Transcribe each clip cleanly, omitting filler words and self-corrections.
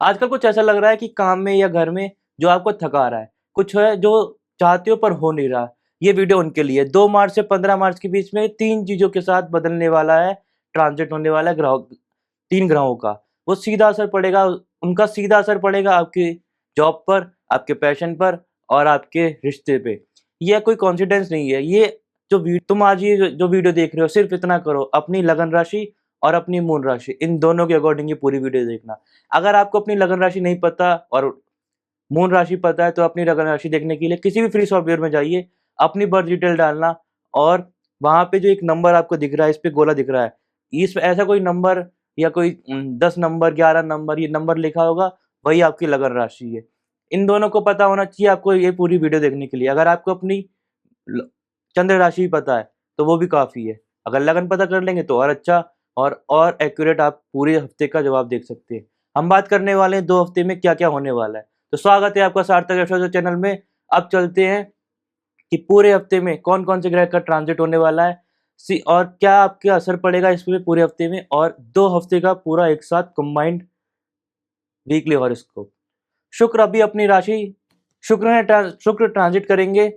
आजकल कुछ ऐसा लग रहा है कि काम में या घर में जो आपको थका रहा है, कुछ है जो चाहते हो पर हो नहीं रहा। ये वीडियो उनके लिए 2 मार्च से 15 मार्च के बीच में 3 चीज़ों के साथ बदलने वाला है, ट्रांज़िट होने वाला है 3 ग्रहों का। वो सीधा असर पड़ेगा उनका सीधा असर पड़ेगा आपकी जॉब पर, आपके पैशन पर और आपके रिश्ते पे। ये कोई कोइंसिडेंस नहीं है, ये तुम आज ये जो वीडियो देख रहे हो सिर्फ़ इतना करो, अपनी लगन राशि और अपनी मून राशि इन दोनों के अकॉर्डिंग ये पूरी वीडियो देखना। अगर आपको अपनी लगन राशि नहीं पता और मून राशि पता है तो अपनी लगन राशि देखने के लिए किसी भी फ्री सॉफ्टवेयर में जाइए, अपनी बर्थ डिटेल डालना और वहाँ पे जो एक नंबर आपको दिख रहा है, इस पे गोला दिख रहा है, इस ऐसा कोई नंबर या कोई 10 नंबर, 11 नंबर ये नंबर लिखा होगा, वही आपकी लगन राशि है। इन दोनों को पता होना चाहिए आपको ये पूरी वीडियो देखने के लिए। अगर आपको अपनी ल चंद्र राशि पता है, तो वो भी काफ़ी है। अगर लगन पता कर लेंगे तो और अच्छा और एक्यूरेट आप पूरे हफ्ते का जवाब देख सकते हैं। हम बात करने वाले हैं 2 हफ्ते में क्या-क्या होने वाला है। तो स्वागत है आपका सार्थक एस्ट्रोलॉजर चैनल में। अब चलते हैं कि पूरे हफ्ते में कौन-कौन से ग्रह का ट्रांज़िट होने वाला है और क्या आपका असर पड़ेगा इसमें पूरे हफ्ते में और 2 हफ्ते का पूरा एक साथ कंबाइंड वीकली हॉरोस्कोप। शुक्र अभी अपनी राशि शुक्र ट्रांज़िट करेंगे,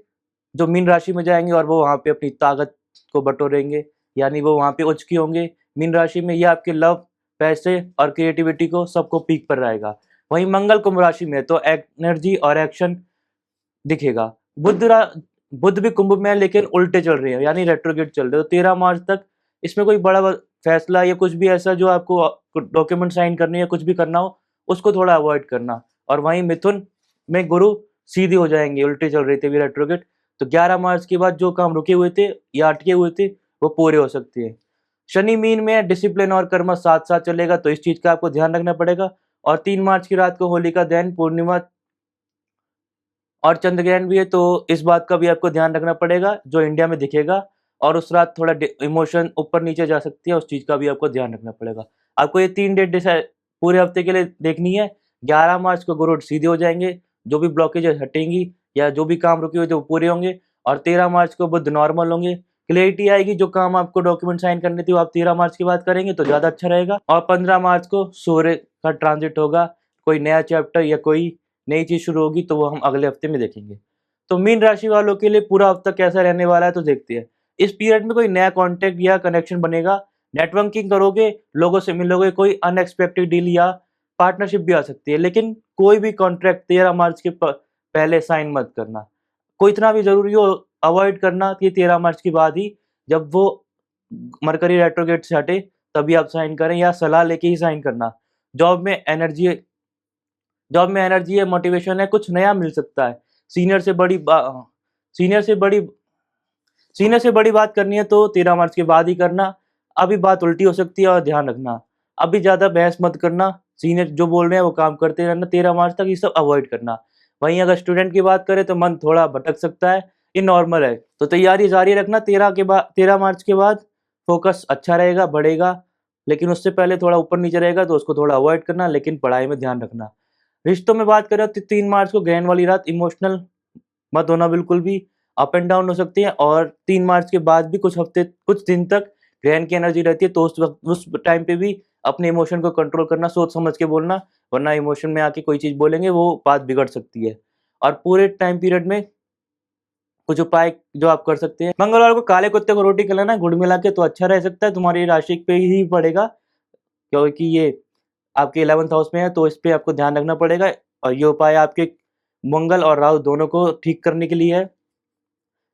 जो मीन राशि में जाएँगे और वो वहाँ पे अपनी ताकत को बटोरेंगे, यानी वो वहाँ पे उच्च की होंगे। मीन राशि में ये आपके लव, पैसे और क्रिएटिविटी को सबको पीक पर रहेगा। वहीं मंगल कुंभ राशि में तो एनर्जी और एक्शन दिखेगा। बुध भी कुंभ में है लेकिन उल्टे चल रहे हैं, यानी रेट्रोग्रेड चल रहे हैं। तो 13 मार्च तक इसमें कोई बड़ा फैसला या कुछ भी ऐसा जो आपको डॉक्यूमेंट साइन करने या कुछ भी करना हो, उसको थोड़ा अवॉइड करना। और वहीं मिथुन में गुरु सीधे हो जाएँगे, उल्टे चल रहे थे अभी रेट्रोग्रेड। तो 11 मार्च के बाद जो काम रुके हुए थे या अटके हुए थे, वो पूरे हो सकते हैं। शनि मीन में है, डिसिप्लिन और कर्म साथ-साथ चलेगा, तो इस चीज़ का आपको ध्यान रखना पड़ेगा। और 3 मार्च की रात को होलिका दहन, पूर्णिमा और चंद्र ग्रहण भी है, तो इस बात का भी आपको ध्यान रखना पड़ेगा, जो इंडिया में दिखेगा और उस रात थोड़ा इमोशन ऊपर-नीचे जा सकती है, उस चीज़ का भी आपको ध्यान रखना पड़ेगा। आपको ये 3 डेट पूरे हफ्ते के लिए देखनी है। 11 मार्च को गुरु सीधे हो जाएँगे, जो भी ब्लॉकेजेस हटेंगी या जो भी काम रुके हुए थे वो पूरे होंगे और 13 मार्च को बुध नॉर्मल होंगे। क्लैरिटी आएगी, जो काम आपको डॉक्यूमेंट साइन करने थे वो आप 13 मार्च के बाद करेंगे तो ज़्यादा अच्छा रहेगा। और 15 मार्च को सूर्य का ट्रांज़िट होगा, कोई नया चैप्टर या कोई नई चीज़ शुरू होगी तो वो हम अगले हफ्ते में देखेंगे। तो मीन राशि वालों के लिए पूरा हफ्ता कैसा रहने वाला है तो देखते हैं। इस पीरियड में कोई नया कॉन्टैक्ट या कनेक्शन बनेगा, नेटवर्किंग करोगे, लोगों से मिलोगे, कोई अनएक्सपेक्टेड डील या पार्टनरशिप भी आ सकती है। लेकिन कोई भी कॉन्ट्रैक्ट 13 मार्च के पहले साइन मत करना। कोई इतना भी ज़रूरी हो अवॉइड करना कि 13 मार्च के बाद ही, जब वो मरकरी रेट्रोग्रेड से हटे तभी आप साइन करें या सलाह लेके ही साइन करना। जॉब में एनर्जी जॉब में एनर्जी है, मोटिवेशन है, कुछ नया मिल सकता है। सीनियर से बड़ी बा सीनियर से बड़ी सीनियर से बड़ी बात करनी है तो 13 मार्च के बाद ही करना। अभी बात उल्टी हो सकती है और ध्यान रखना। अभी ज़्यादा बहस मत करना, सीनियर जो बोल रहे हैं वो काम करते रहना 13 मार्च तक, ये सब अवॉइड करना। वहीं अगर स्टूडेंट की बात करें तो मन थोड़ा भटक सकता है, ये नॉर्मल है। तो तैयारी जारी रखना, 13 मार्च के बाद फ़ोकस अच्छा रहेगा, बढ़ेगा, लेकिन उससे पहले थोड़ा ऊपर-नीचे रहेगा तो उसको थोड़ा अवॉइड करना, लेकिन पढ़ाई में ध्यान रखना। रिश्तों में बात करें तो 3 मार्च को ग्रहण वाली रात इमोशनल मत होना बिल्कुल भी, अप एंड डाउन हो सकती है और 3 मार्च के बाद भी कुछ दिन तक ग्रहण की एनर्जी रहती है, तो उस टाइम पे भी अपने इमोशन को कंट्रोल करना, सोच समझ के बोलना, वरना इमोशन में आके कोई चीज़ बोलेंगे वो बात बिगड़ सकती है। और पूरे टाइम पीरियड में कुछ उपाय जो आप कर सकते हैं, मंगलवार को काले कुत्ते को रोटी खिलाना गुड़ मिला के तो अच्छा रह सकता है, तुम्हारी राशि पे ही पड़ेगा, क्योंकि ये आपके 11th हाउस में है, तो इस पे आपको ध्यान रखना पड़ेगा। और ये उपाय आपके मंगल और राहु दोनों को ठीक करने के लिए है।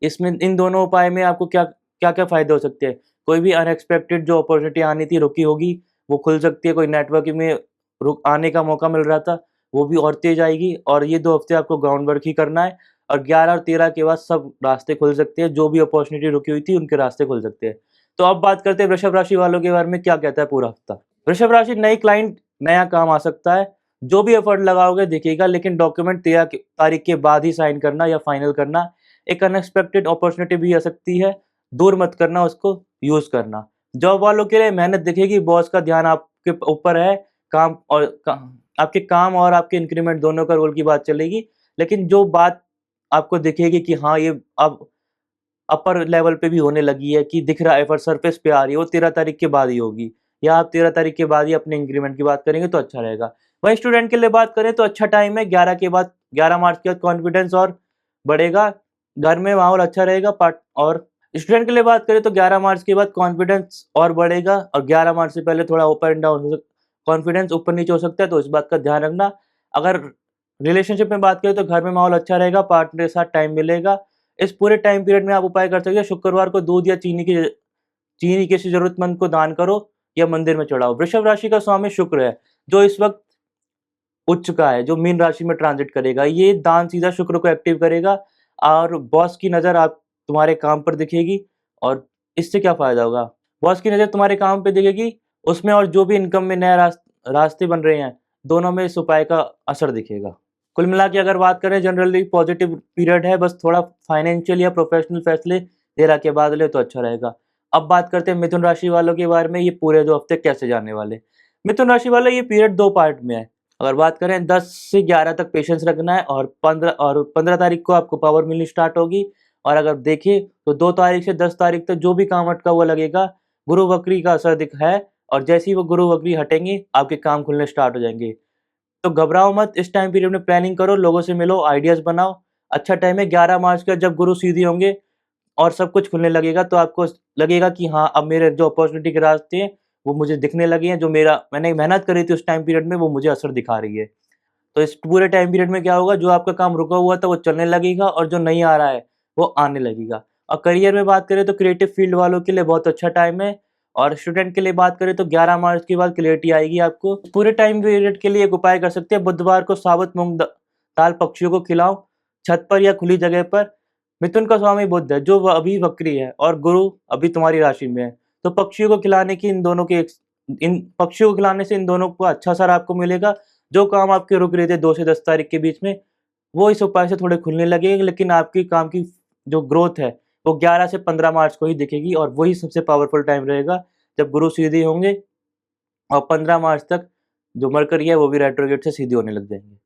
इसमें इन दोनों उपाय में आपको क्या-क्या फ़ायदे हो सकते हैं? कोई भी अनएक्सपेक्टेड जो अपॉर्च्युनिटी आनी थी, रुकी होगी, वो खुल सकती है। कोई नेटवर्किंग में रुक आने का मौका मिल रहा था, वो भी और तेज़ आएगी और ये 2 हफ्ते आपको ग्राउंड वर्क ही करना है और 11 और 13 के बाद सब रास्ते खुल सकते हैं, जो भी अपॉर्च्युनिटी रुकी हुई थी, उनके रास्ते खुल सकते हैं। तो अब बात करते हैं वृषभ राशि वालों के बारे में, क्या कहता है पूरा हफ्ता? वृषभ राशि, नई क्लाइंट, नया काम आ सकता है। जो भी एफर्ट लगाओगे दिखेगा, लेकिन डॉक्यूमेंट 13 तारीख के बाद ही साइन करना या फाइनल करना। एक अनएक्सपेक्टेड अपॉर्चुनिटी भी आ सकती है, दूर मत करना उसको, यूज़ करना। जॉब वालों के लिए मेहनत दिखेगी, बॉस का ध्यान आपके ऊपर है, काम और आपके काम और आपके इंक्रीमेंट दोनों का रोल की बात चलेगी। लेकिन जो बात आपको दिखेगी कि हाँ, ये अब अपर लेवल पे भी होने लगी है, कि दिख रहा है एफर्ट सरफेस पे आ रही है, वो 13 तारीख के बाद ही होगी, या आप 13 तारीख के बाद ही अपने इंक्रीमेंट की बात करेंगे तो अच्छा रहेगा। वहीं स्टूडेंट के लिए बात करें तो अच्छा टाइम है, 11 मार्च के बाद कॉन्फिडेंस और बढ़ेगा, घर में माहौल अच्छा रहेगा। पार्ट और स्टूडेंट के लिए बात करें तो 11 मार्च के बाद कॉन्फिडेंस और बढ़ेगा, और 11 मार्च से पहले थोड़ा अप एंड डाउन हो कॉन्फिडेंस ऊपर नीचे हो सकता है, तो इस बात का ध्यान रखना। अगर रिलेशनशिप में बात करें तो घर में माहौल अच्छा रहेगा, पार्टनर के साथ टाइम मिलेगा। इस पूरे टाइम पीरियड में आप उपाय कर सकते हैं, शुक्रवार को दूध या चीनी किसी जरूरतमंद को दान करो या मंदिर में चढ़ाओ। वृषभ राशि का स्वामी शुक्र है, जो इस वक्त उच्च चुका है, जो मीन राशि में ट्रांजिट करेगा। ये दान सीधा शुक्र को एक्टिव करेगा, और बॉस की नज़र आप तुम्हारे काम पर दिखेगी। और इससे क्या फ़ायदा होगा? बॉस की नज़र तुम्हारे काम पे दिखेगी, उसमें और जो भी इनकम में नए रास्ते बन रहे हैं, दोनों में इस उपाय का असर दिखेगा। कुल मिला के अगर बात करें, जनरली पॉजिटिव पीरियड है, बस थोड़ा फाइनेंशियल या प्रोफेशनल फैसले देर के बाद ले तो अच्छा रहेगा। अब बात करते हैं मिथुन राशि वालों के बारे में, ये पूरे 2 हफ्ते कैसे जाने वाले। मिथुन राशि वाले, ये पीरियड 2 पार्ट में है। अगर बात करें 10 से 11 तक पेशेंस रखना है, और 15 तारीख को आपको पावर मिलनी स्टार्ट होगी। और अगर देखें तो 2 तारीख से 10 तारीख तक जो भी काम अटका हुआ लगेगा, गुरु वक्री का असर दिख है, और जैसे ही वो गुरु वक्री हटेंगे, आपके काम खुलने स्टार्ट हो जाएंगे। तो घबराओ मत, इस टाइम पीरियड में प्लानिंग करो, लोगों से मिलो, आइडियाज बनाओ। अच्छा टाइम है 11 मार्च का, जब गुरु सीधे होंगे और सब कुछ खुलने लगेगा, तो आपको लगेगा कि हाँ, अब मेरे जो अपॉर्चुनिटी के रास्ते हैं वो मुझे दिखने लगे हैं, जो मैंने मेहनत करी थी उस टाइम पीरियड में, वो मुझे असर दिखा रही है। तो इस पूरे टाइम पीरियड में क्या होगा, जो आपका काम रुका हुआ था वो चलने लगेगा, और जो नहीं आ रहा है वो आने लगेगा। और करियर में बात करें तो क्रिएटिव फील्ड वालों के लिए बहुत अच्छा टाइम है। और स्टूडेंट के लिए बात करें तो 11 मार्च के बाद क्लियरिटी आएगी आपको। पूरे टाइम पीरियड के लिए एक उपाय कर सकते हैं, बुधवार को साबुत मूंग दाल पक्षियों को खिलाओ, छत पर या खुली जगह पर। मिथुन का स्वामी बुध है, जो अभी वक्री है, और गुरु अभी तुम्हारी राशि में है। तो पक्षियों को खिलाने की इन पक्षियों को खिलाने से इन दोनों को अच्छा असर आपको मिलेगा। जो काम आपके रुक रहे थे 2 से 10 तारीख के बीच में, वो इस उपाय से थोड़े खुलने लगेंगे, लेकिन आपकी काम की जो ग्रोथ है, वो 11 से 15 मार्च को ही दिखेगी, और वही सबसे पावरफुल टाइम रहेगा, जब गुरु सीधे होंगे, और 15 मार्च तक जो मरकरी है वो भी रेट्रोग्रेड से सीधे होने लग जाएंगे।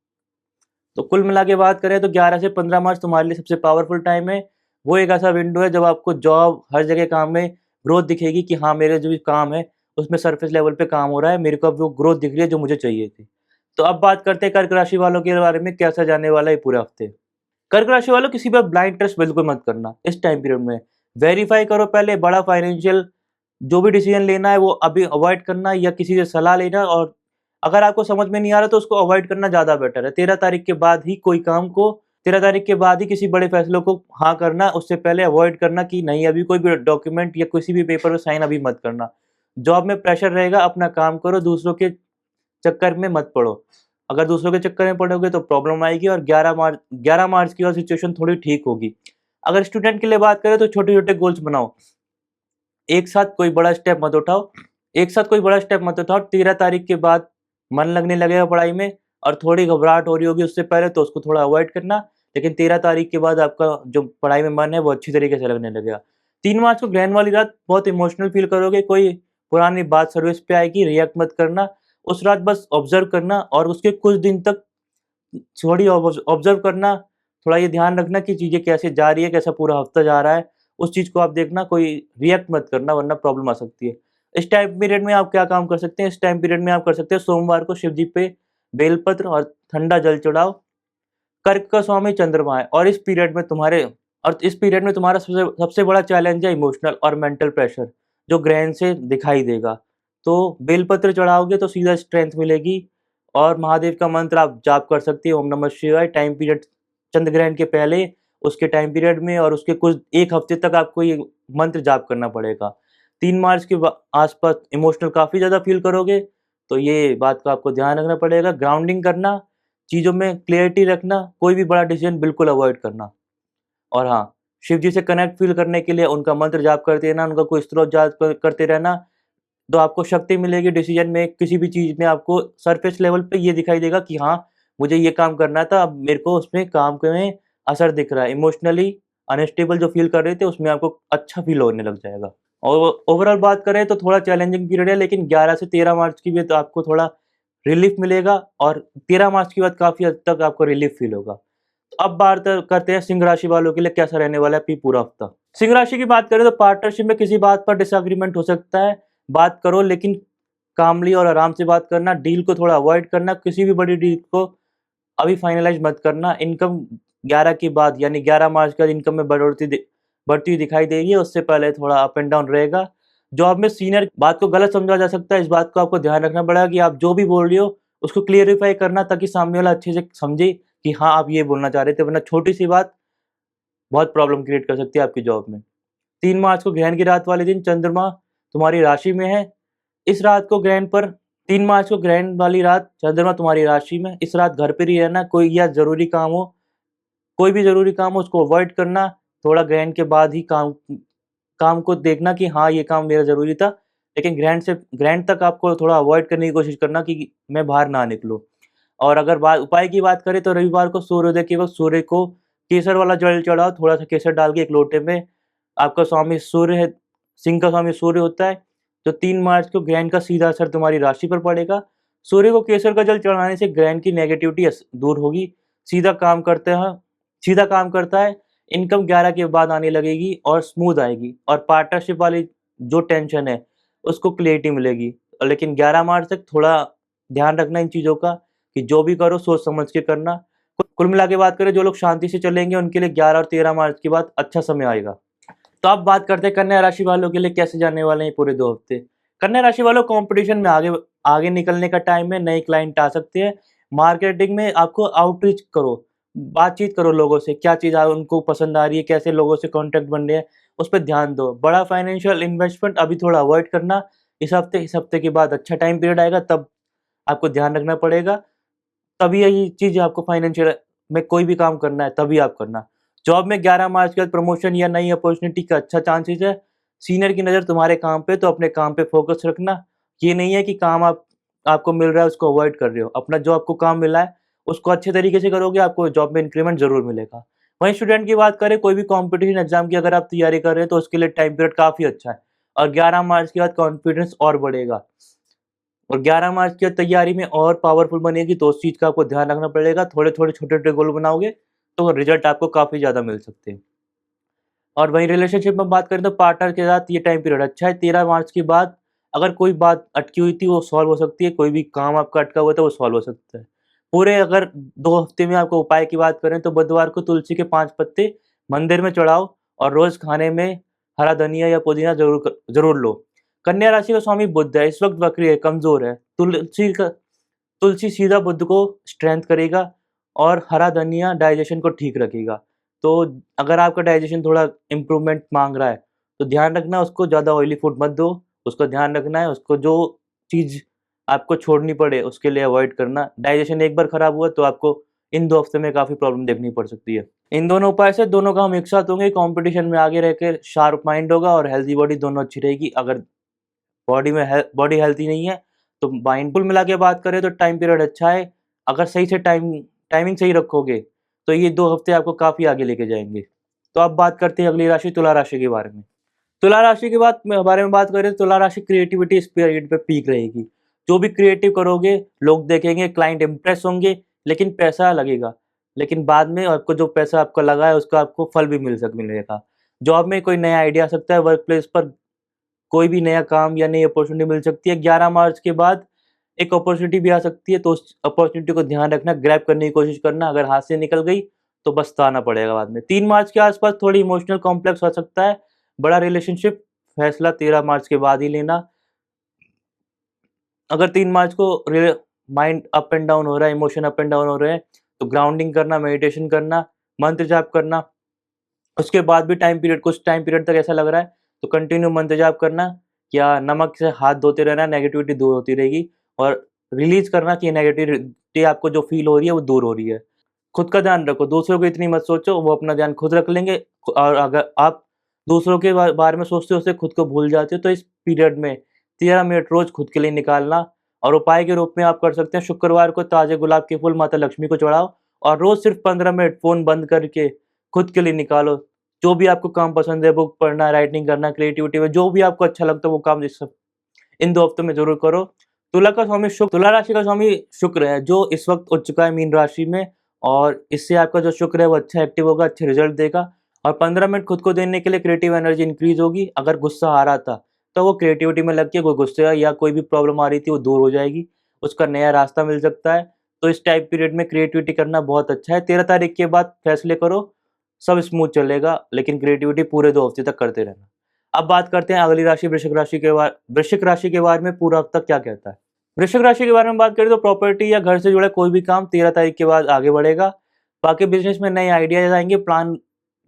तो कुल मिला के बात करें तो 11 से 15 मार्च तुम्हारे लिए सबसे पावरफुल टाइम है। वो एक ऐसा विंडो है जब आपको जॉब, हर जगह काम में ग्रोथ दिखेगी, कि हाँ, मेरे जो भी काम है उसमें सरफेस लेवल पे काम हो रहा है, मेरे को अब वो ग्रोथ दिख रही है जो मुझे चाहिए थी। तो अब बात करते हैं कर्क राशि वालों के बारे में, कैसा जाने वाला है पूरे हफ्ते। कर्क राशि वालों, किसी पर ब्लाइंड ट्रस्ट बिल्कुल मत करना इस टाइम पीरियड में। वेरीफाई करो पहले, बड़ा फाइनेंशियल जो भी डिसीजन लेना है वो अभी अवॉइड करना, या किसी से सलाह लेना, और अगर आपको समझ में नहीं आ रहा तो उसको अवॉइड करना ज़्यादा बेटर है। 13 तारीख के बाद ही कोई काम को 13 तारीख के बाद ही किसी बड़े फैसलों को हाँ करना, उससे पहले अवॉइड करना कि नहीं, अभी कोई भी डॉक्यूमेंट या किसी भी पेपर में साइन अभी मत करना। जॉब में प्रेशर रहेगा, अपना काम करो, दूसरों के चक्कर में मत पड़ो। अगर दूसरों के चक्कर में पड़ोगे तो प्रॉब्लम आएगी, और 11 मार्च की और सिचुएशन थोड़ी ठीक होगी। अगर स्टूडेंट के लिए बात करें तो छोटे-छोटे गोल्स बनाओ। एक साथ कोई बड़ा स्टेप मत उठाओ। 13 तारीख के बाद मन लगने लगेगा पढ़ाई में, और थोड़ी घबराहट हो रही होगी उससे पहले, तो उसको थोड़ा अवॉइड करना। लेकिन 13 तारीख के बाद आपका जो पढ़ाई में मन है वो अच्छी तरीके से लगने लगेगा। 3 मार्च को ग्रहण वाली रात बहुत इमोशनल फील करोगे, कोई पुरानी बात सर्विस पे आएगी, रिएक्ट मत करना। उस रात बस ऑब्ज़र्व करना, और उसके कुछ दिन तक थोड़ी ऑब्ज़र्व करना, थोड़ा ये ध्यान रखना कि चीज़ें कैसे जा रही है, कैसा पूरा हफ्ता जा रहा है, उस चीज़ को आप देखना, कोई रिएक्ट मत करना, वरना प्रॉब्लम आ सकती है। इस टाइम पीरियड में आप क्या काम कर सकते हैं, इस टाइम पीरियड में आप कर सकते हैं, सोमवार को शिव जी पे बेलपत्र और ठंडा जल चढ़ाओ। कर्क का स्वामी चंद्रमा है, और इस पीरियड में तुम्हारा सबसे सबसे बड़ा चैलेंज है इमोशनल और मेंटल प्रेशर, जो ग्रहण से दिखाई देगा। तो बेलपत्र चढ़ाओगे तो सीधा स्ट्रेंथ मिलेगी, और महादेव का मंत्र आप जाप कर सकते हैं, ओम नमः शिवाय। टाइम पीरियड चंद्र ग्रहण के पहले, उसके टाइम पीरियड में, और उसके कुछ 1 हफ्ते तक आपको ये मंत्र जाप करना पड़ेगा। 3 मार्च के आसपास इमोशनल काफ़ी ज़्यादा फील करोगे, तो ये बात का आपको ध्यान रखना पड़ेगा। ग्राउंडिंग करना, चीज़ों में क्लैरिटी रखना, कोई भी बड़ा डिसीजन बिल्कुल अवॉइड करना। और हाँ, शिव जी से कनेक्ट फ़ील करने के लिए उनका मंत्र जाप करते रहना, उनका कोई स्तोत्र जाप करते रहना, तो आपको शक्ति मिलेगी डिसीजन में। किसी भी चीज़ में आपको सरफेस लेवल पे ये दिखाई देगा कि हाँ, मुझे ये काम करना था, अब मेरे को उसमें काम में असर दिख रहा है। इमोशनली अनस्टेबल जो फ़ील कर रहे थे, उसमें आपको अच्छा फ़ील होने लग जाएगा। और ओवरऑल बात करें तो थोड़ा चैलेंजिंग पीरियड है, लेकिन 11 से 13 मार्च की भी तो आपको थोड़ा रिलीफ़ मिलेगा, और 13 मार्च के बाद काफ़ी हद तक आपको रिलीफ़ फ़ील होगा। तो अब बात करते हैं सिंह राशि वालों के लिए कैसा रहने वाला है पूरा हफ्ता। सिंह राशि की बात करें तो पार्टनरशिप में किसी बात पर डिसएग्रीमेंट हो सकता है, बात करो, लेकिन कामली और आराम से बात करना, डील को थोड़ा अवॉइड करना, किसी भी बड़ी डील को अभी फाइनलाइज़ मत करना। इनकम 11 के बाद यानी 11 मार्च का इनकम में बढ़ती हुई दिखाई देगी, उससे पहले थोड़ा अप एंड डाउन रहेगा। जॉब में सीनियर बात को गलत समझा जा सकता है, इस बात को आपको ध्यान रखना पड़ेगा कि आप जो भी बोल रहे हो, उसको क्लेरिफ़ाई करना ताकि सामने वाला अच्छे से समझे कि हाँ, आप ये बोलना चाह रहे थे, वरना छोटी-सी बात बहुत प्रॉब्लम क्रिएट कर सकती है आपकी जॉब में। 3 मार्च को ग्रहण की रात वाले दिन चंद्रमा तुम्हारी राशि में है। इस रात को ग्रहण पर 3 मार्च को ग्रहण वाली रात चंद्रमा तुम्हारी राशि में, इस रात घर पर ही रहना, कोई भी ज़रूरी काम हो उसको अवॉइड करना, थोड़ा ग्रहण के बाद ही काम काम को देखना कि हाँ, ये काम मेरा ज़रूरी था, लेकिन ग्रहण तक आपको थोड़ा अवॉइड करने की कोशिश करना कि मैं बाहर ना निकलूँ। और अगर बात उपाय की बात करें तो रविवार को सूर्योदय के वक़्त सूर्य को केसर वाला जल चढ़ाओ, थोड़ा-सा केसर डाल के एक लोटे में। आपका स्वामी सूर्य है, सिंह का स्वामी सूर्य होता है, तो 3 मार्च को ग्रहण का सीधा असर तुम्हारी राशि पर पड़ेगा। सूर्य को केसर का जल चढ़ाने से ग्रहण की नेगेटिविटी दूर होगी, सीधा काम करते हैं सीधा काम करता है, इनकम 11 के बाद आने लगेगी और स्मूथ आएगी और पार्टनरशिप वाली जो टेंशन है, उसको क्लैरिटी मिलेगी। लेकिन 11 मार्च तक थोड़ा ध्यान रखना इन चीज़ों का कि जो भी करो सोच समझ के करना। कुल मिला के बात करें जो लोग शांति से चलेंगे उनके लिए 11 और 13 मार्च के बाद अच्छा समय आएगा। तो अब बात करते हैं कन्या राशि वालों के लिए कैसे जाने वाले हैं पूरे 2 हफ्ते। कन्या राशि वालों कॉम्पिटिशन में आगे निकलने का टाइम है, नए क्लाइंट आ सकते हैं। मार्केटिंग में आपको आउटरीच करो, बातचीत करो लोगों से, क्या चीज़ उनको पसंद आ रही है, कैसे लोगों से कॉन्टैक्ट बन रहे हैं, उस पे ध्यान दो। बड़ा फाइनेंशियल इन्वेस्टमेंट अभी थोड़ा अवॉइड करना, इस हफ्ते के बाद अच्छा टाइम पीरियड आएगा तब आपको ध्यान रखना पड़ेगा। तभी यही चीज़ आपको फाइनेंशियल में कोई भी काम करना है तभी आप करना। जॉब में 11 मार्च के बाद प्रमोशन या नई अपॉर्च्युनिटी का अच्छा चांसेस है। सीनियर की नज़र तुम्हारे काम पे तो अपने काम पे फ़ोकस रखना। ये नहीं है कि काम आपको मिल रहा है उसको अवॉइड कर रहे हो। अपना जो आपको काम मिला है उसको अच्छे तरीके से करोगे आपको जॉब में इंक्रीमेंट ज़रूर मिलेगा। वहीं स्टूडेंट की बात करें कोई भी कॉम्पिटिशन एग्ज़ाम की अगर आप तैयारी कर रहे हैं तो उसके लिए टाइम पीरियड काफ़ी अच्छा है और 11 मार्च के बाद कॉन्फिडेंस और बढ़ेगा। और 11 मार्च की तैयारी में और पावरफुल बनेगी तो उस चीज़ का आपको ध्यान रखना पड़ेगा। थोड़े-थोड़े, छोटे-छोटे गोल बनाओगे तो रिज़ल्ट आपको काफ़ी ज़्यादा मिल सकते हैं। और वहीं रिलेशनशिप में बात करें तो पार्टनर के साथ ये टाइम पीरियड अच्छा है। 13 मार्च के बाद अगर कोई बात अटकी हुई थी वो सॉल्व हो सकती है, कोई भी काम आपका अटका हुआ था वो सॉल्व हो सकता है। पूरे अगर 2 हफ्ते में आपको उपाय की बात करें तो बुधवार को तुलसी के 5 पत्ते मंदिर में चढ़ाओ और रोज़ खाने में हरा धनिया या पुदीना ज़रूर लो। कन्या राशि का स्वामी बुध है, इस वक़्त वक्री है, कमज़ोर है। तुलसी सीधा बुध को स्ट्रेंथ करेगा और हरा धनिया डाइजेशन को ठीक रखेगा। तो अगर आपका डाइजेशन थोड़ा इम्प्रूवमेंट माँग रहा है, तो ध्यान रखना उसको ज़्यादा ऑयली फूड मत दो, उसको ध्यान रखना है, उसको जो चीज़ आपको छोड़नी पड़े उसके लिए अवॉइड करना। डाइजेशन एक बार खराब हुआ तो आपको इन 2 हफ्ते में काफ़ी प्रॉब्लम देखनी पड़ सकती है। इन दोनों उपाय से दोनों काम एक साथ होंगे, कॉम्पिटिशन में आगे रह के शार्प माइंड होगा और हेल्दी बॉडी दोनों अच्छी रहेगी। अगर बॉडी हेल्थी नहीं है, तो माइंड कुल मिला के बात करें तो टाइम पीरियड अच्छा है। अगर सही से टाइमिंग सही रखोगे, तो ये 2 हफ्ते आपको काफ़ी आगे लेके जाएँगे। तो अब बात करते हैं अगली राशि तुला राशि के बारे में। तुला राशि के बारे में बात करें तो तुला राशि क्रिएटिविटी इस पीरियड पे पीक रहेगी। जो भी क्रिएटिव करोगे, लोग देखेंगे, क्लाइंट इम्प्रेस होंगे, लेकिन पैसा लगेगा। लेकिन बाद में आपको जो पैसा आपका लगा है उसका आपको फल भी मिलेगा। जॉब में कोई नया आइडिया आ सकता है, वर्क प्लेस पर कोई भी नया काम या नई अपॉर्चुनिटी मिल सकती है। 11 मार्च के बाद एक अपॉर्चुनिटी भी आ सकती है, तो उस अपॉर्चुनिटी को ध्यान रखना, ग्रैब करने की कोशिश करना, अगर हाथ से निकल गई तो पछताना पड़ेगा बाद में। 3 मार्च के आस-पास थोड़ी इमोशनल कॉम्प्लेक्स हो सकता है, बड़ा रिलेशनशिप फैसला 13 मार्च के बाद ही लेना। अगर 3 मार्च को माइंड अप एंड डाउन हो रहा है, इमोशन अप एंड डाउन हो रहे हैं, तो ग्राउंडिंग करना, मेडिटेशन करना, मंत्र जाप करना, उसके बाद भी कुछ टाइम पीरियड तक ऐसा लग रहा है, तो कंटिन्यू मंत्र जाप करना या नमक से हाथ धोते रहना, नेगेटिविटी दूर होती रहेगी और रिलीज़ करना कि नेगेटिविटी आपको जो फ़ील हो रही है, वो दूर हो रही है। खुद का ध्यान रखो, दूसरों को इतनी मत सोचो, वो अपना ध्यान खुद रख लेंगे और अगर आप दूसरों के बारे में सोचते-सोचते खुद को भूल जाते हो, तो इस पीरियड में 13 मिनट रोज़ खुद के लिए निकालना और उपाय के रूप में आप कर सकते हैं, शुक्रवार को ताज़े गुलाब के फूल माता लक्ष्मी को चढ़ाओ और रोज़ सिर्फ़ 15 मिनट फ़ोन बंद करके खुद के लिए निकालो। जो भी आपको काम पसंद है, बुक पढ़ना, राइटिंग करना, क्रिएटिविटी में जो भी आपको अच्छा लगता है वो काम इन 2 हफ्तों में ज़रूर करो। तुला राशि का स्वामी शुक्र है, जो इस वक़्त उच्च चुका है मीन राशि में और इससे आपका जो शुक्र है वो अच्छा एक्टिव होगा, अच्छे रिज़ल्ट देगा और 15 मिनट खुद को देने के लिए क्रिएटिव एनर्जी इंक्रीज़ होगी। अगर गुस्सा आ रहा था, तो वो क्रिएटिविटी में लग के कोई गुस्से या कोई भी प्रॉब्लम आ रही थी वो दूर हो जाएगी, उसका नया रास्ता मिल सकता है। तो इस टाइम पीरियड में क्रिएटिविटी करना बहुत अच्छा है। 13 तारीख के बाद फैसले करो, सब स्मूथ चलेगा, लेकिन क्रिएटिविटी पूरे 2 हफ्ते तक करते रहना। अब बात करते हैं अगली राशि वृश्चिक राशि के बारे में पूरा हफ्ता क्या कहता है। वृश्चिक राशि के बारे में बात करें तो प्रॉपर्टी या घर से जुड़ा कोई भी काम 13 तारीख के बाद आगे बढ़ेगा। बाकी बिज़नेस में नए आइडियाज़ आएँगे, प्लान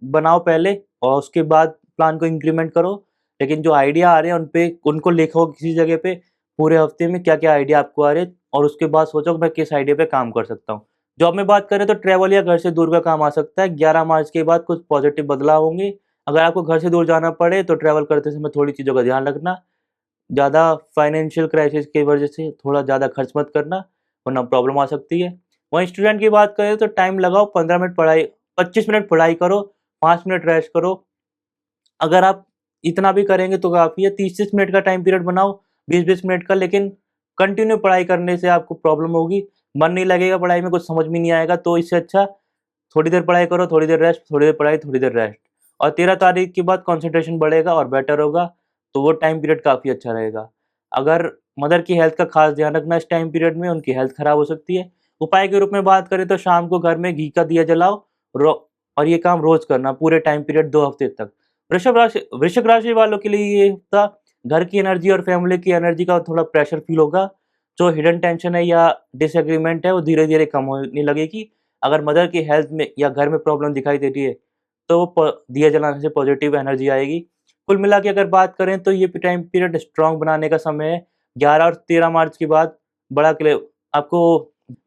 बनाओ पहले और उसके बाद प्लान को इंक्रीमेंट करो। लेकिन जो आइडिया आ रहे हैं उनको लिखो किसी जगह पे, पूरे हफ्ते में क्या-क्या आइडिया आपको आ रहे हैं और उसके बाद सोचो मैं किस आइडिया पे काम कर सकता हूँ। जॉब में बात करें तो ट्रैवल या घर से दूर का काम आ सकता है। 11 मार्च के बाद कुछ पॉजिटिव बदलाव होंगे। अगर आपको घर से दूर जाना पड़े तो ट्रैवल करते समय थोड़ी चीज़ों का ध्यान रखना। ज़्यादा फाइनेंशियल क्राइसिस की वजह से थोड़ा ज़्यादा खर्च मत करना, वरना प्रॉब्लम आ सकती है। वहीं स्टूडेंट की बात करें तो टाइम लगाओ, 15 मिनट पढ़ाई 25 मिनट पढ़ाई करो, 5 मिनट रेस्ट करो। अगर आप इतना भी करेंगे तो काफ़ी है। 30-30 मिनट का टाइम पीरियड बनाओ, 20-20 मिनट का, लेकिन कंटिन्यू पढ़ाई करने से आपको प्रॉब्लम होगी। मन नहीं लगेगा पढ़ाई में, कुछ समझ में नहीं आएगा, तो इससे अच्छा थोड़ी देर पढ़ाई करो, थोड़ी देर रेस्ट, थोड़ी देर पढ़ाई, थोड़ी देर रेस्ट। और 13 तारीख के बाद कंसंट्रेशन बढ़ेगा और बेटर होगा, तो वो टाइम पीरियड काफ़ी अच्छा रहेगा। अगर मदर की हेल्थ का खास ध्यान रखना इस टाइम पीरियड में, उनकी हेल्थ खराब हो सकती है। उपाय के रूप में बात करें तो शाम को घर में घी का दिया जलाओ रो और ये काम रोज़ करना पूरे टाइम पीरियड 2 हफ्ते तक। वृश्चिक राशि वालों के लिए ये हफ्ता घर की एनर्जी और फैमिली की एनर्जी का थोड़ा प्रेशर फ़ील होगा। जो हिडन टेंशन है या डिसएग्रीमेंट है वो धीरे-धीरे कम होने लगेगी। अगर मदर की हेल्थ में या घर में प्रॉब्लम दिखाई दे रही है, तो वो दिया जलाने से पॉजिटिव एनर्जी आएगी। कुल मिला के अगर बात करें तो ये टाइम पीरियड स्ट्रॉन्ग बनाने का समय है। 11 और 13 मार्च के बाद बड़ा क्ले आपको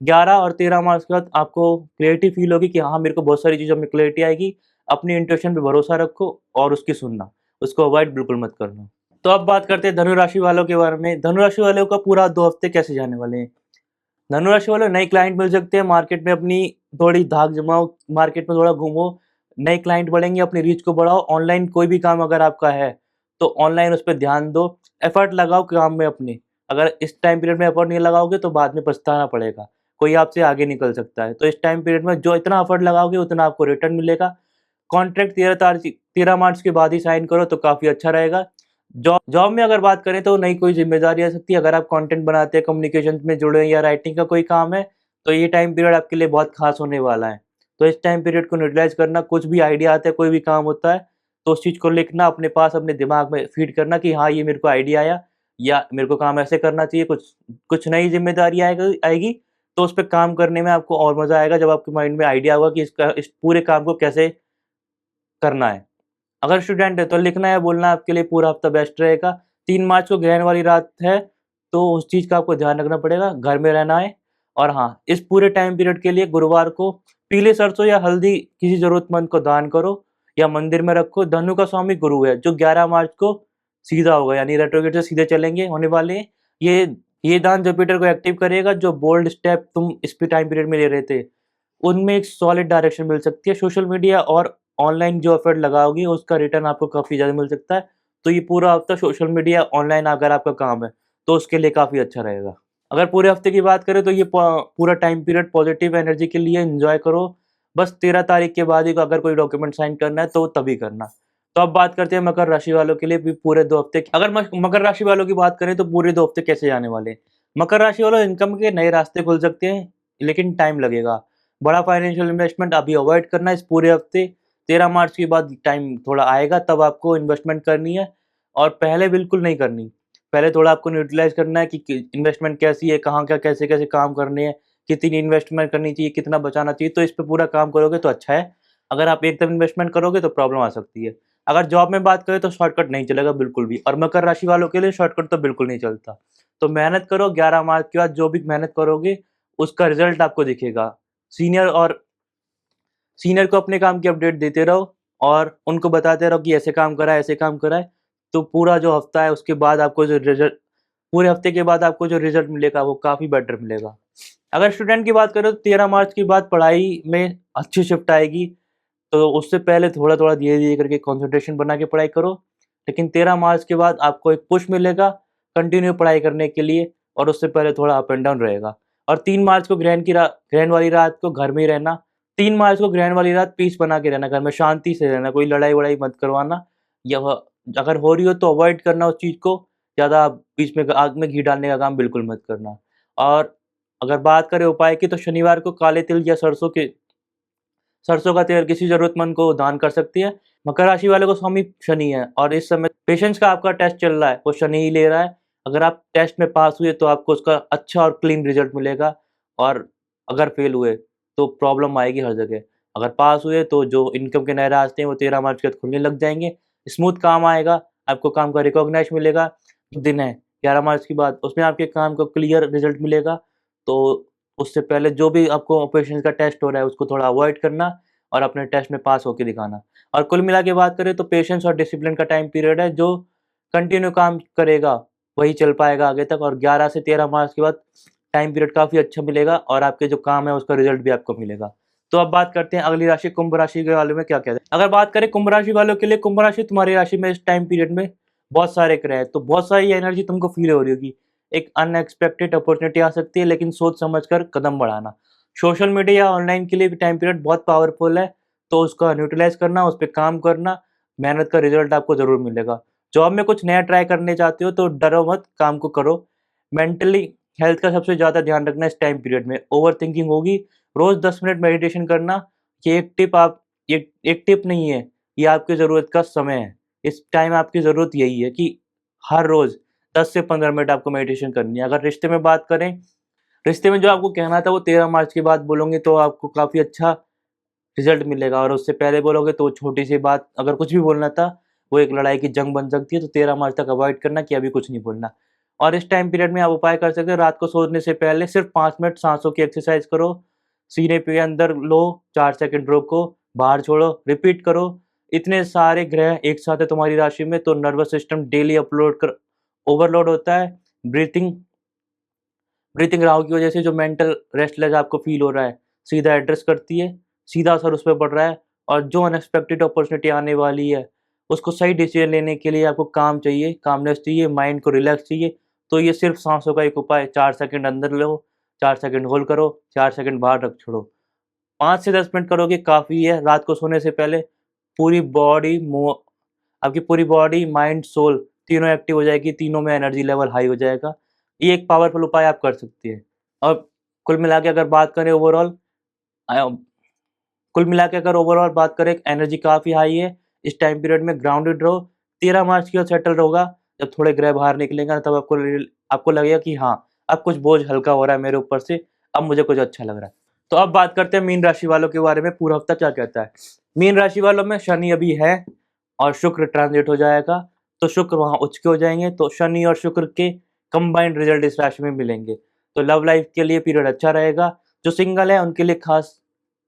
11 और 13 मार्च के बाद आपको क्लैरिटी फ़ील होगी कि हाँ, मेरे को बहुत सारी चीज़ों में क्लैरिटी आएगी। अपनी इंट्यूशन पे भरोसा रखो और उसकी सुनना, उसको अवॉइड बिल्कुल मत करना। तो अब बात करते हैं धनु राशि वालों के बारे में। धनु राशि वालों का पूरा 2 हफ्ते कैसे जाने वाले हैं। धनुराशि वालों नए क्लाइंट मिल सकते हैं, मार्केट में अपनी थोड़ी धाक जमाओ, मार्केट में थोड़ा घूमो, नए क्लाइंट बढ़ेंगे, अपनी रीच को बढ़ाओ। ऑनलाइन कोई भी काम अगर आपका है, तो ऑनलाइन उस पे ध्यान दो, एफर्ट लगाओ काम में अपने। अगर इस टाइम पीरियड में एफर्ट नहीं लगाओगे तो बाद में पछताना पड़ेगा, कोई आपसे आगे निकल सकता है। तो इस टाइम पीरियड में जो इतना एफर्ट लगाओगे उतना आपको रिटर्न मिलेगा। कॉन्ट्रैक्ट 13 मार्च के बाद ही साइन करो तो काफ़ी अच्छा रहेगा। जॉब जॉब में अगर बात करें तो नई कोई ज़िम्मेदारी आ सकती है। अगर आप कंटेंट बनाते हैं, कम्युनिकेशन में जुड़े हैं या राइटिंग का कोई काम है, तो ये टाइम पीरियड आपके लिए बहुत ख़ास होने वाला है। तो इस टाइम पीरियड को यूटिलाइज़ करना, कुछ भी आइडिया आता है, कोई भी काम होता है, तो उस चीज़ को लिखना अपने पास, अपने दिमाग में फ़ीड करना कि हाँ, ये मेरे को आइडिया आया या मेरे को काम ऐसे करना चाहिए। कुछ कुछ नई ज़िम्मेदारी आएगी, तो उस पे काम करने में आपको और मज़ा आएगा जब आपके माइंड में आइडिया होगा कि इस पूरे काम को कैसे करना है। अगर स्टूडेंट है तो लिखना या बोलना आपके लिए पूरा हफ्ता बेस्ट रहेगा। 3 मार्च को ग्रहण वाली रात है, तो उस चीज़ का आपको ध्यान रखना पड़ेगा, घर में रहना है। और हाँ, इस पूरे टाइम पीरियड के लिए गुरुवार को पीले सरसों या हल्दी किसी ज़रूरतमंद को दान करो या मंदिर में रखो। धनु का स्वामी गुरु है, जो 11 मार्च को सीधा होगा, यानी रेट्रोग्रेड से सीधे चलेंगे होने वाले हैं। ये दान जुपिटर को एक्टिव करेगा। जो बोल्ड स्टेप तुम इस टाइम पीरियड में ले रहे थे, उनमें एक सॉलिड डायरेक्शन मिल सकती है। सोशल मीडिया और ऑनलाइन जो एफर्ट लगाओगे उसका रिटर्न आपको काफ़ी ज़्यादा मिल सकता है। तो ये पूरा हफ्ता सोशल मीडिया ऑनलाइन अगर आपका काम है, तो उसके लिए काफ़ी अच्छा रहेगा। अगर पूरे हफ्ते की बात करें तो ये पूरा टाइम पीरियड पॉजिटिव एनर्जी के लिए एन्जॉय करो। बस 13 तारीख के बाद ही अगर कोई डॉक्यूमेंट साइन करना है तो तभी करना। तो अब बात करते हैं मकर राशि वालों के लिए भी पूरे 2 हफ्ते की। अगर मकर राशि वालों की बात करें तो पूरे 2 हफ्ते कैसे जाने वाले हैं। मकर राशि वालों, इनकम के नए रास्ते खुल सकते हैं, लेकिन टाइम लगेगा। बड़ा फाइनेंशियल इन्वेस्टमेंट अभी अवॉइड करना है इस पूरे हफ्ते। 13 मार्च के बाद टाइम थोड़ा आएगा, तब आपको इन्वेस्टमेंट करनी है और पहले बिल्कुल नहीं करनी। पहले थोड़ा आपको न्यूट्रलाइज़ करना है कि इन्वेस्टमेंट कैसी है, कहाँ क्या कैसे-कैसे काम करने हैं, कितनी इन्वेस्टमेंट करनी चाहिए, कितना बचाना चाहिए, तो इस पे पूरा काम करोगे तो अच्छा है। अगर आप एकदम इन्वेस्टमेंट करोगे तो प्रॉब्लम आ सकती है। अगर जॉब में बात करें तो शॉर्टकट नहीं चलेगा बिल्कुल भी, और मकर राशि वालों के लिए शॉर्टकट तो बिल्कुल नहीं चलता। तो मेहनत करो, 11 मार्च के बाद जो भी मेहनत करोगे, उसका रिज़ल्ट आपको दिखेगा। सीनियर और सीनियर को अपने काम की अपडेट देते रहो और उनको बताते रहो कि ऐसे काम करा है, ऐसे काम करा है। तो पूरा जो हफ्ता है उसके बाद आपको जो रिज़ल्ट पूरे हफ्ते के बाद आपको जो रिज़ल्ट मिलेगा वो काफ़ी बेटर मिलेगा। अगर स्टूडेंट की बात करें तो 13 मार्च के बाद पढ़ाई में अच्छी शिफ्ट आएगी, तो उससे पहले थोड़ा-थोड़ा धीरे-धीरे करके कंसंट्रेशन बना के पढ़ाई करो। लेकिन 13 मार्च के बाद आपको एक पुश मिलेगा कंटिन्यू पढ़ाई करने के लिए, और उससे पहले थोड़ा अप एंड डाउन रहेगा। और 3 मार्च को ग्रहण वाली रात को घर में ही रहना। 3 मार्च को ग्रहण वाली रात पीस बना के रहना, घर में शांति से रहना, कोई लड़ाई-वड़ाई मत करवाना। यह अगर हो रही हो तो अवॉइड करना उस चीज़ को, ज़्यादा बीच में आग में घी डालने का काम बिल्कुल मत करना। और अगर बात करें उपाय की, तो शनिवार को काले तिल या सरसों का तेल किसी ज़रूरतमंद को दान कर सकती है। मकर राशि वालों को स्वामी शनि है और इस समय पेशेंस का आपका टेस्ट चल रहा है, वो शनि ही ले रहा है। अगर आप टेस्ट में पास हुए तो आपको उसका अच्छा और क्लीन रिज़ल्ट मिलेगा, और अगर फेल हुए तो प्रॉब्लम आएगी हर जगह। अगर पास हुए तो जो इनकम के नए रास्ते हैं वो 13 मार्च के बाद खुलने लग जाएँगे। स्मूथ काम आएगा, आपको काम का रिकॉग्नाइज़ मिलेगा। दिन है 11 मार्च के बाद, उसमें आपके काम को क्लियर रिज़ल्ट मिलेगा। तो उससे पहले जो भी आपको पेशेंस का टेस्ट हो रहा है उसको थोड़ा अवॉइड करना और अपने टेस्ट में पास होके दिखाना। और कुल मिला के बात करें तो पेशेंस और डिसिप्लिन का टाइम पीरियड है, जो कंटिन्यू काम करेगा वही चल पाएगा आगे तक, और 11 से 13 मार्च के बाद टाइम पीरियड काफ़ी अच्छा मिलेगा और आपके जो काम है उसका रिजल्ट भी आपको मिलेगा। तो अब बात करते हैं अगली राशि कुंभ राशि के बारे में क्या कहते हैं। अगर बात करें कुंभ राशि वालों के लिए, कुंभ राशि तुम्हारी राशि में इस टाइम पीरियड में बहुत सारे ग्रह हैं, तो बहुत सारी एनर्जी तुमको फील हो रही होगी। एक अनएक्सपेक्टेड अपॉर्चुनिटी आ सकती है, लेकिन सोच समझ कर कदम बढ़ाना। सोशल मीडिया या ऑनलाइन के लिए भी टाइम पीरियड बहुत पावरफुल है, तो उसका यूटिलाइज़ करना, उस पे काम करना, मेहनत का रिज़ल्ट आपको ज़रूर मिलेगा। जॉब में कुछ नया ट्राई करने चाहते हो तो डरो मत, काम को करो। मेंटली हेल्थ का सबसे ज़्यादा ध्यान रखना इस टाइम पीरियड में। ओवरथिंकिंग होगी, रोज़ 10 मिनट मेडिटेशन करना। ये एक टिप नहीं है, ये आपकी ज़रूरत का समय है। इस टाइम आपकी ज़रूरत यही है कि हर रोज़ 10 से 15 मिनट आपको मेडिटेशन करनी है। अगर रिश्ते में बात करें, रिश्ते में जो आपको कहना था वो 13 मार्च के बाद बोलोगे तो आपको काफ़ी अच्छा रिज़ल्ट मिलेगा, और उससे पहले बोलोगे तो छोटी-सी बात, अगर कुछ भी बोलना था, वो एक लड़ाई की जंग बन सकती है, तो 13 मार्च तक अवॉइड करना कि अभी कुछ नहीं बोलना। और इस टाइम पीरियड में आप उपाय कर सकते हैं, रात को सोने से पहले सिर्फ 5 मिनट साँसों की एक्सरसाइज़ करो, सीने पे अंदर लो, 4 सेकंड रोको, बाहर छोड़ो, रिपीट करो। इतने सारे ग्रह एक साथ है तुम्हारी राशि में, तो नर्वस सिस्टम डेली ओवरलोड होता है। ब्रीथिंग ब्रीथिंग राव की वजह से जो मेंटल रेस्टलेस आपको फ़ील हो रहा है, सीधा एड्रेस करती है, सीधा असर उस पे पड़ रहा है, और जो अनएक्सपेक्टेड अपॉर्च्युनिटी आने वाली है, उसको सही डिसीज़न लेने के लिए आपको काम चाहिए, कामनेस चाहिए, माइंड को रिलैक्स चाहिए। तो ये सिर्फ़ साँसों का एक उपाय, 4 सेकंड अंदर लो, 4 सेकंड होल्ड करो, 4 सेकंड बाहर रख छोड़ो। 5 से 10 मिनट करोगे काफ़ी है। रात को सोने से पहले पूरी बॉडी मो आपकी पूरी बॉडी, माइंड, सोल तीनों एक्टिव हो जाएगी, तीनों में एनर्जी लेवल हाई हो जाएगा। ये एक पावरफुल उपाय आप कर सकती हैं। और कुल मिला के अगर बात करें ओवरऑल अ, कुल मिला के अगर ओवरऑल बात करें, एनर्जी काफ़ी हाई है। इस टाइम पीरियड में ग्राउंडेड रहो, 13 मार्च के बाद सेटल होगा। जब थोड़े ग्रह बाहर निकलेंगे ना, तब आपको लगेगा कि हाँ, अब कुछ बोझ हल्का हो रहा है मेरे ऊपर से, अब मुझे कुछ अच्छा लग रहा है। तो अब बात करते हैं मीन राशि वालों के बारे में, पूरा हफ्ता क्या कहता है। मीन राशि वालों में शनि अभी है और शुक्र ट्रांज़िट हो जाएगा, तो शुक्र वहाँ उच्च के हो जाएँगे, तो शनि और शुक्र के कंबाइंड रिज़ल्ट इस राशि में मिलेंगे। तो लव लाइफ़ के लिए पीरियड अच्छा रहेगा। जो सिंगल है उनके लिए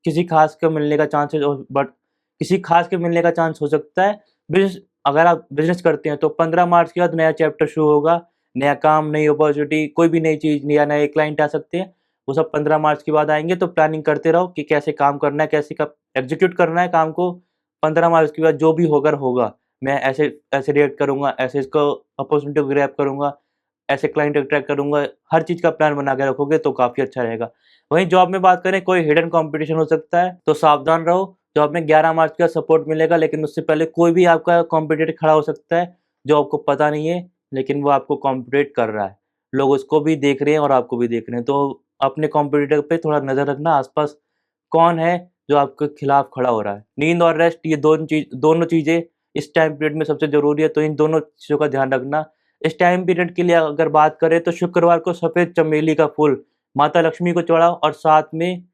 किसी खास के मिलने का चांसेस हो, बट किसी खास के मिलने का चांस हो सकता है। बिज़नेस अगर आप बिज़नेस करते हैं तो 15 मार्च के बाद नया चैप्टर शुरू होगा। नया काम, नई अपॉर्च्युनिटी, कोई भी नई चीज़ या नए क्लाइंट आ सकते हैं। वो सब 15 मार्च के बाद आएँगे, तो प्लानिंग करते रहो कि कैसे काम करना है, कैसे कब एग्ज़ीक्यूट करना है काम को। 15 मार्च के बाद जो भी होगा, मैं ऐसे ऐसे रिएक्ट करूँगा, ऐसे इसको अपॉर्च्युनिटी को ग्रैब करूँगा, ऐसे क्लाइंट अट्रैक्ट करूँगा। हर चीज़ का प्लान बना के रखोगे तो काफ़ी अच्छा रहेगा। वहीं जॉब में बात करें, कोई हिडन कॉम्पिटिशन हो सकता है, तो सावधान रहो। जॉब में 11 मार्च का सपोर्ट मिलेगा, लेकिन उससे पहले कोई भी आपका कॉम्पिटिटर खड़ा हो सकता है, जो आपको पता नहीं है, लेकिन वो आपको कॉम्पिटिट कर रहा है। लोग उसको भी देख रहे हैं और आपको भी देख रहे हैं, तो अपने कॉम्पिटिटर पे थोड़ा नज़र रखना, आस-पास कौन है जो आपके खिलाफ खड़ा हो रहा है। नींद और रेस्ट, ये दोनों चीज़ें इस टाइम पीरियड में सबसे ज़रूरी है, तो इन दोनों चीज़ों का ध्यान रखना। इस टाइम पीरियड के लिए अगर बात करें, तो शुक्रवार को सफ़ेद चमेली का फूल माता लक्ष्मी को चढ़ाओ और साथ में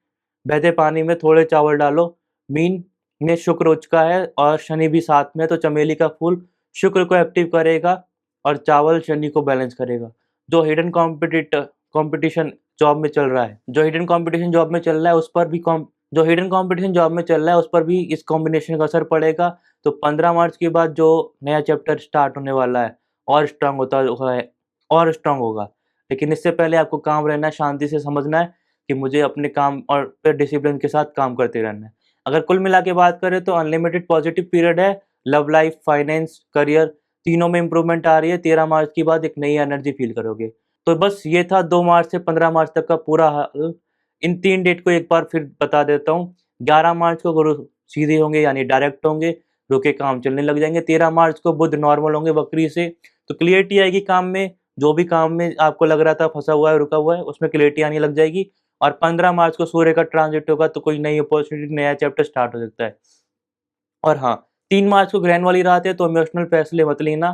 बहते पानी में थोड़े चावल डालो। मीन में शुक्र उच्च का है और शनि भी साथ में है, तो चमेली का फूल शुक्र को एक्टिव करेगा और चावल शनि को बैलेंस करेगा। जो हिडन कॉम्पिटिशन जॉब में चल रहा है, जो हिडन कॉम्पिटिशन जॉब में चल रहा है, उस पर भी कॉम जो हिडन कॉम्पिटिशन जॉब में चल रहा है, उस पर भी इस कॉम्बिनेशन का असर पड़ेगा। तो 15 मार्च के बाद जो नया चैप्टर स्टार्ट होने वाला है, और स्ट्रॉन्ग होता है और स्ट्रॉन्ग होगा। लेकिन इससे पहले आपको काम रहना है, शांति से समझना है कि मुझे अपने काम और पे डिसिप्लिन के साथ काम करते रहना है। अगर कुल मिला के बात करें तो अनलिमिटेड पॉजिटिव पीरियड है। लव लाइफ, फाइनेंस, करियर तीनों में इम्प्रूवमेंट आ रही है। 13 मार्च के बाद एक नई एनर्जी फ़ील करोगे। तो बस ये था 2 मार्च से 15 मार्च तक का पूरा हाल। इन 3 डेट को एक बार फिर बता देता हूँ। 11 मार्च को गुरु सीधे होंगे, यानी डायरेक्ट होंगे। रुके काम चलने लग जाएंगे। 13 मार्च को बुध नॉर्मल होंगे वक्री से, तो क्लियरिटी आएगी काम में। जो भी काम में आपको लग रहा था फंसा हुआ है, रुका हुआ है, उसमें क्लियरिटी आने लग जाएगी। और 15 मार्च को सूर्य का ट्रांजिट होगा, तो कोई नई अपॉर्चुनिटी, नया चैप्टर स्टार्ट हो सकता है। और हाँ, 3 मार्च को ग्रहण वाली रात है, तो इमोशनल फैसले मत लेना।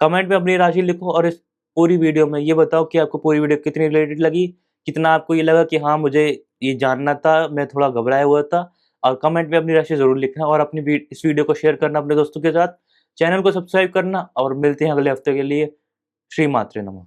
कमेंट में अपनी राशि लिखो और इस पूरी वीडियो में ये बताओ कि आपको पूरी वीडियो कितनी रिलेटेड लगी, कितना आपको ये लगा कि हाँ, मुझे ये जानना था, मैं थोड़ा घबराया हुआ था। और कमेंट में अपनी राशि ज़रूर लिखना और अपनी इस वीडियो को शेयर करना अपने दोस्तों के साथ। चैनल को सब्सक्राइब करना और मिलते हैं अगले हफ्ते के लिए। श्री मात्रे नमः।